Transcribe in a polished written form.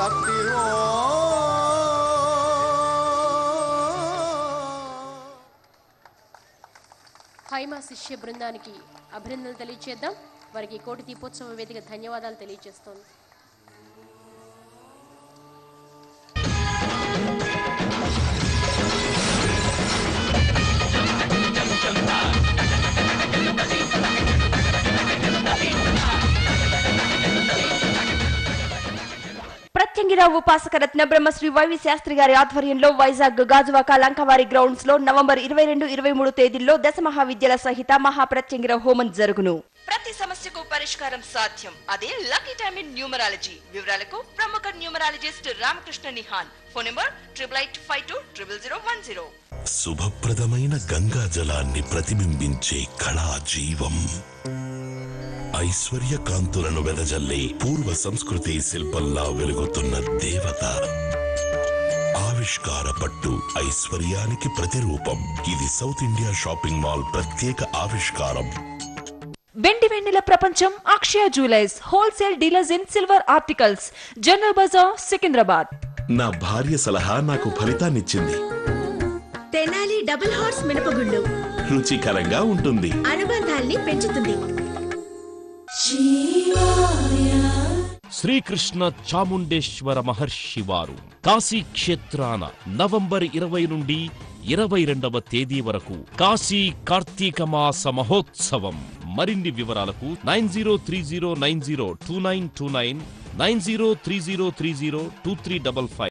శక్తి హైమా శిష్య బృందానికి అభినందనలు తెలియజేద్దాం. వారికి కోటి దీపోత్సవ వేదిక ధన్యవాదాలు తెలియజేస్తోంది. ప్రత్యంగిరావు ఉపాసకరత్న బ్రహ్మశ్రీ వైవి శాస్త్రి గారి ఆధ్వర్యంలో వైజాగ్ గాజువాక లంకవారి గ్రౌండ్స్ లో నవంబర్ 22, 23 తేదీల్లో దశ మహావిద్యల సహిత మహాప్రత్యంగిరావు హోమం జరుగును. ప్రతి సమస్యకు పరిష్కారం సాధ్యం. అదే లక్కీ టైమ్ ఇన్ న్యూమరాలజీ. వివరాలకు ప్రముఖ న్యూమరాలజిస్ట్ రామకృష్ణ నిహాన్. Phone number 8852200010. శుభప్రదమైన గంగా జలాన్ని ప్రతిబింబించే కళా జీవం, ఐశ్వర్య కాంతులను వెదజల్లే పూర్వ సంస్కృతి శిల్పంలా వెలుగుతున్న దేవత. ఆవిష్కార పట్టు ఐశ్వర్యానికి ప్రతిరూపం. ఇది సౌత్ ఇండియా షాపింగ్ మాల్ ప్రత్యేక ఆవిష్కారం. వెండి వెన్నెల ప్రపంచం Akshaya jewellers wholesale dealers in silver articles, general Bazaar, Secunderabad. నా భార్య సలహా నాకు ఫలితాన్నిచ్చింది. తెనాలి డబుల్ హార్స్ మినపగుళ్ళు రుచికరంగా ఉంటుంది, అనుబంధాల్ని పెంచుతుంది. శ్రీకృష్ణ చాముండేశ్వర మహర్షి వారు కాశీ క్షేత్రాన నవంబర్ 20 నుండి 22వ తేదీ వరకు కాశీ కార్తీక మాస మహోత్సవం. మరిన్ని వివరాలకు 9030902929 9030302355